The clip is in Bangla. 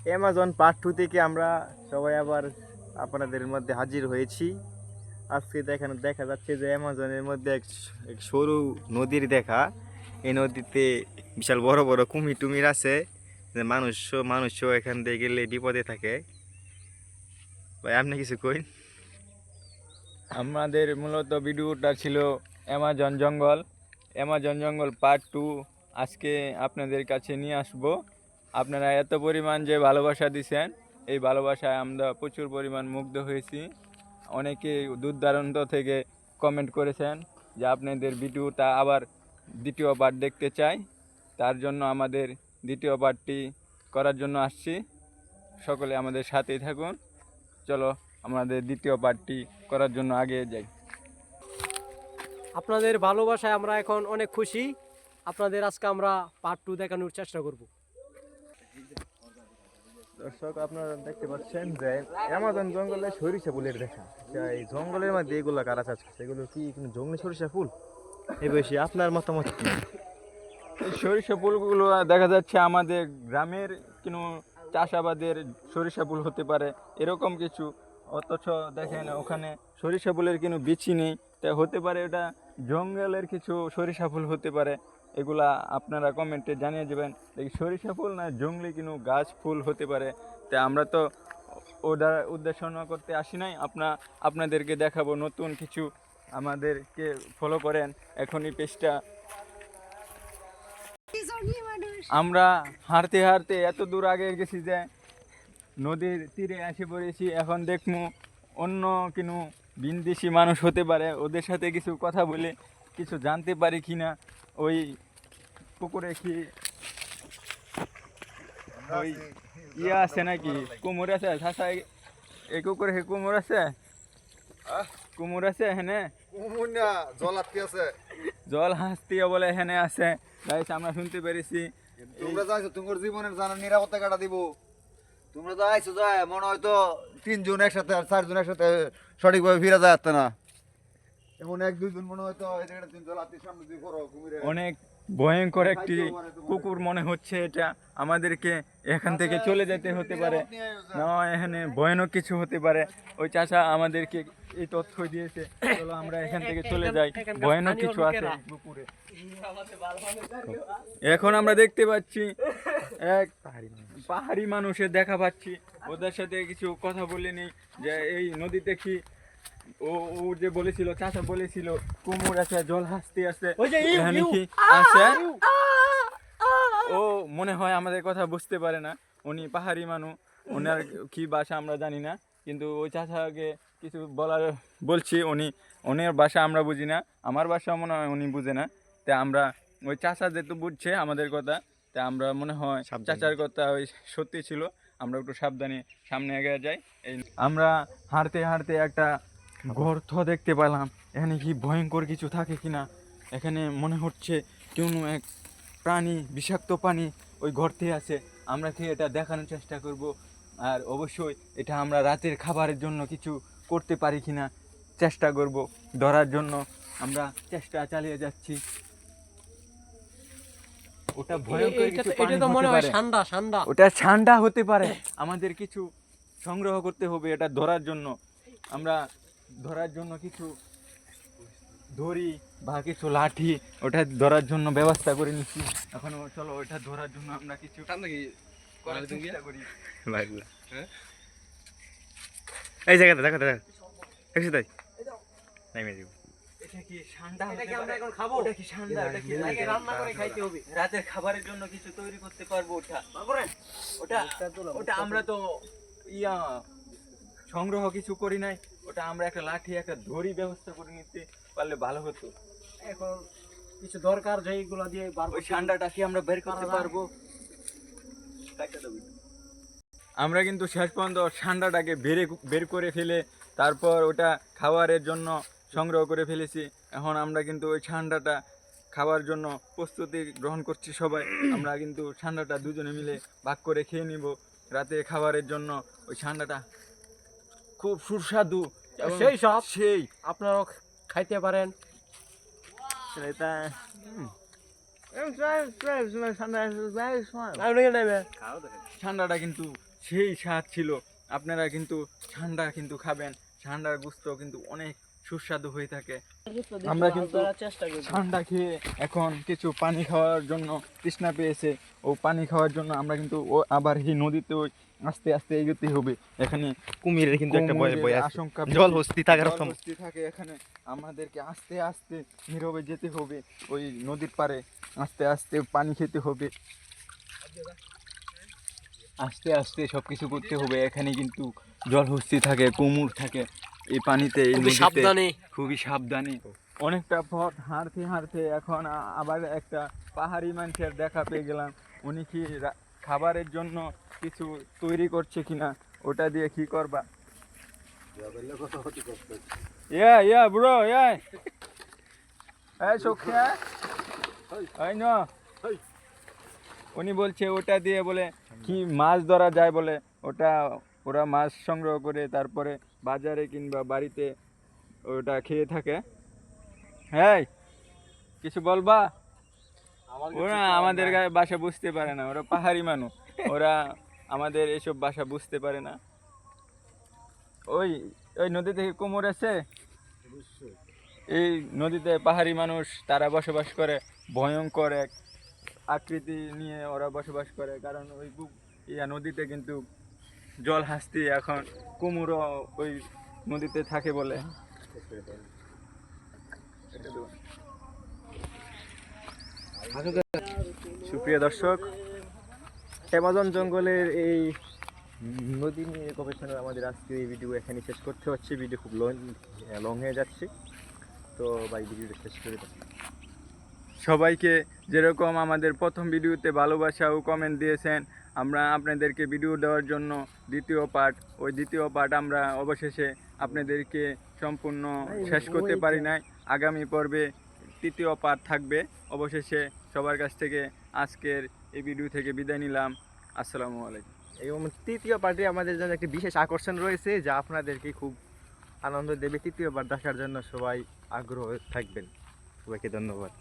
অ্যামাজন পার্ট 2 থেকে আমরা সবাই আবার আপনাদের মধ্যে হাজির হয়েছি। আজকে দেখা যাচ্ছে যে অ্যামাজনের মধ্যে এক সরু নদীর দেখা। এই নদীতে বিশাল বড় বড় কুমির টুমির আছে, যে মানুষও এখান দিয়ে গেলে বিপদে থাকে। ভাই আপনি কিছু কই। আমাদের মূলত ভিডিওটা ছিল অ্যামাজন জঙ্গল পার্ট 2। আজকে আপনাদের কাছে নিয়ে আসব। আপনারা এত পরিমাণ যে ভালোবাসা দিছেন, এই ভালোবাসায় আমরা প্রচুর পরিমাণ মুগ্ধ হয়েছি। অনেকে দূর দূরান্ত থেকে কমেন্ট করেছেন যে আপনাদের ভিডিওটা আবার দ্বিতীয় পার্ট দেখতে চাই। তার জন্য আমাদের দ্বিতীয় পার্টটি করার জন্য আসছি। সকলে আমাদের সাথেই থাকুন। চলো আমাদের দ্বিতীয় পার্টটি করার জন্য আগে যাই। আপনাদের ভালোবাসায় আমরা এখন অনেক খুশি। আপনাদের আজকে আমরা পার্ট 2 দেখানোর চেষ্টা করব। দর্শক আপনারা দেখতে পাচ্ছেন যে অ্যামাজন জঙ্গলে সরিষা ফুলের দেখা। এই জঙ্গলের মধ্যে এগুলো কারা চাষ করছে? এগুলো কি কোনো জঙ্গলি সরিষা ফুল? এই বেশি আপনার মতামত কি? এই সরিষা ফুলগুলো দেখা যাচ্ছে আমাদের গ্রামের কোনো চাষাবাদের সরিষা ফুল হতে পারে, এরকম কিছু। অথচ দেখেন ওখানে সরিষা ফুলের কোনো বিচি নেই, তাই হতে পারে এটা জঙ্গলের কিছু সরিষা ফুল হতে পারে। এগুলা আপনারা কমেন্টে জানিয়ে দেবেন দেখি সরিষা ফুল না জঙ্গলি কোনো গাছ ফুল হতে পারে। তাই আমরা তো ওটার উদ্দেশ্য করতে আসি নাই, আপনাদেরকে দেখাবো নতুন কিছু। আমাদেরকে ফলো করেন এখনই পেজটা। আমরা হাঁটতে হাঁটতে এত দূর আগে গেছি যে নদীর তীরে এসে পড়েছি। এখন দেখবো অন্য কোনো বিদেশি মানুষ হতে পারে, ওদের সাথে কিছু কথা বলে কিছু জানতে পারি কিনা। ওই পুকুরে কি ওই ইয়ে আছে নাকি, কুমোর আছে? শাসা এই কুকুরে কুমোর আছে? কুমোর আছে হেনে? জল হাসতি বলে হেনে আছে। গাইস আমরা শুনতে পেরেছি। তোমরা যাইছো তোমার জীবনের জানা নিরাপত্তা কাটা দিব। তোমরা যাইছো যায় মনে হয়তো 3 জন একসাথে আর 4 জন একসাথে সঠিকভাবে ফিরে যায় না। এমন 1-2 জন মনে হয়তো এই জায়গাটা 3 জন লাতির সামনে দিয়ে করো কুমিরে। অনেক ভয়ঙ্কর একটি কুকুর মনে হচ্ছে এটা। আমাদেরকে এখান থেকে চলে যেতে হতে পারে, না এখানে ভয়ানক কিছু হতে পারে। ওই চাচা আমাদেরকে এই তথ্য দিয়েছে, চলো আমরা এখান থেকে চলে যাই, ভয়ানক কিছু আছে পুকুরে। এখন আমরা দেখতে পাচ্ছি এক পাহাড়ি মানুষের দেখা পাচ্ছি। ওদের সাথে কিছু কথা বলে নেই যে এই নদীতে কি ও যে বলেছিল, চাচা বলেছিল কুমোর আছে, জল হাসতে আছে, এখানে কি আছে? ও মনে হয় আমাদের কথা বুঝতে পারে না। উনি পাহাড়ি মানুষ, ওনার কি ভাষা আমরা জানি না, কিন্তু ওই চাচাকে কিছু বলছি। ওনার ভাষা আমরা বুঝি না, আমার ভাষা মনে হয় উনি বুঝে না। তাই আমরা ওই চাচা যেহেতু বুঝছে আমাদের কথা, তাই আমরা মনে হয় চাচার কথা ওই সত্যি ছিল। আমরা একটু সাবধানে সামনে এগিয়ে যাই। এই আমরা হাঁটতে হাঁটতে একটা গর্ত দেখতে পেলাম। এখানে কি ভয়ঙ্কর কিছু থাকে কিনা। এখানে মনে হচ্ছে কোনো এক প্রাণী, বিষাক্ত প্রাণী ওই গর্তে আছে। আমরা কি এটা দেখানোর চেষ্টা করব। আর অবশ্যই এটা আমরা রাতের খাবারের জন্য কিছু করতে পারি কিনা চেষ্টা করব। ধরার জন্য আমরা চেষ্টা চালিয়ে যাচ্ছি। ওটা ভয়ঙ্কর কিছু প্রাণী হতে পারে, ওটা ঠান্ডা হতে পারে। আমাদের কিছু সংগ্রহ করতে হবে এটা ধরার জন্য। আমরা ধরার জন্য কিছু দড়ি বা কিছু লাঠি ওটা ধরার জন্য ব্যবস্থা করে নিচ্ছি। এখন চলো ওটা ধরার জন্য আমরা কিছু করার চেষ্টা করি। এই জায়গাটা দেখো দেখছি তাই নাইমে দিব। এটা কি ঠান্ডা? এটা কি আমরা এখন খাবো? এটা কি ঠান্ডা? এটা কি আগে রান্না করে খাইতে হবে? রাতের খাবারের জন্য কিছু তৈরি করতে পারবো। ওটা আমরা তো ইয়া সংগ্রহ কিছু করি নাই। ওটা আমরা একটা লাঠি একটা দড়ি ব্যবস্থা করে নিতে পারলে ভালো হতো। এখন কিছু দরকার যেইগুলো দিয়ে ওই ঠান্ডাটা কি আমরা বের করতে পারবো? আমরা কিন্তু শেষ পর্যন্ত ঠান্ডাটাকে বের করে ফেলে তারপর ওটা খাবারের জন্য সংগ্রহ করে ফেলেছি। এখন আমরা কিন্তু ওই ঠান্ডাটা খাওয়ার জন্য প্রস্তুতি গ্রহণ করছি সবাই। আমরা কিন্তু ঠান্ডাটা দুজনে মিলে ভাগ করে খেয়ে নিব রাতে খাবারের জন্য। ওই ঠান্ডাটা খুব সুস্বাদু, সেই আপনারাও খাইতে পারেন। এটা ঠান্ডাটা কিন্তু সেই স্বাদ ছিল। আপনারা কিন্তু ঠান্ডা কিন্তু খাবেন, ঠান্ডার গুস্ত কিন্তু অনেক সুস্বাদু হয়ে থাকে। আমরা কিন্তু ঠান্ডা খেয়ে এখন কিছু পানি খাওয়ার জন্য তৃষ্ণা পেয়েছে, ও পানি খাওয়ার জন্য আমরা কিন্তু ও আবার এই নদীতে ওই আস্তে আস্তে এগোতে হবে। এখানে কুমিরের কিন্তু একটা ভয় ভয় আছে, আশঙ্কা জলহস্তি থাকার সম্ভব। জলহস্তি থাকে এখানে, আমাদেরকে আস্তে আস্তে নীরবে যেতে হবে ওই নদীর পাড়ে, আস্তে আস্তে পানি খেতে হবে, আস্তে আস্তে সবকিছু করতে হবে। এখানে কিন্তু জলহস্তি থাকে, কুমির থাকে এই পানিতে, এই খুবই নদীতে। সাবধানে। খুবই সাবধানে। অনেকটা পথ হাঁটতে হাঁটতে এখন আবার একটা পাহাড়ি মানুষের দেখা পেয়ে গেলাম। উনি কি খাবারের জন্য কিছু তৈরি করছে কিনা, ওটা দিয়ে কি করবা? ইয়া ব্রো, এই সখিয়া, এই ন, উনি বলছে ওটা দিয়ে বলে কি মাছ ধরা যায় বলে, ওটা ওরা মাছ সংগ্রহ করে তারপরে বাজারে কিংবা বাড়িতে ওটা খেয়ে থাকে। হ্যাঁ, কিছু বলবা? ওরা আমাদের ভাষা বুঝতে পারে না, ওরা পাহাড়ি মানুষ, ওরা আমাদের এসব ভাষা বুঝতে পারে না। ওই ওই নদী থেকে কুমির আছে, এই নদীতে পাহাড়ি মানুষ তারা বসবাস করে, ভয়ঙ্কর এক আকৃতি নিয়ে ওরা বসবাস করে, কারণ ওই নদীতে কিন্তু জল হাসতি, এখন কুমিরও ওই নদীতে থাকে বলে। সুপ্রিয় দর্শক, অ্যামাজন জঙ্গলের এই নদী নিয়ে গবেষণা আমাদের আজকে এই ভিডিও এখানে শেষ করতে হচ্ছে। ভিডিও খুব লং হয়ে যাচ্ছে, তো ভাই ভিডিওটা শেষ করে দাও। সবাইকে যেরকম আমাদের প্রথম ভিডিওতে ভালোবাসা ও কমেন্ট দিয়েছেন, আমরা আপনাদেরকে ভিডিও দেওয়ার জন্য দ্বিতীয় পার্ট আমরা অবশেষে আপনাদেরকে সম্পূর্ণ শেষ করতে পারি নাই। আগামী পর্বে তৃতীয় পার্ট থাকবে। অবশেষে সবার কাছ থেকে আজকের এই ভিডিও থেকে বিদায় নিলাম। আসসালামু আলাইকুম। এবং তৃতীয় পার্টে আমাদের জন্য একটি বিশেষ আকর্ষণ রয়েছে, যা আপনাদেরকে খুব আনন্দ দেবে। তৃতীয়বার দেখার জন্য সবাই আগ্রহ থাকবেন। সবাইকে ধন্যবাদ।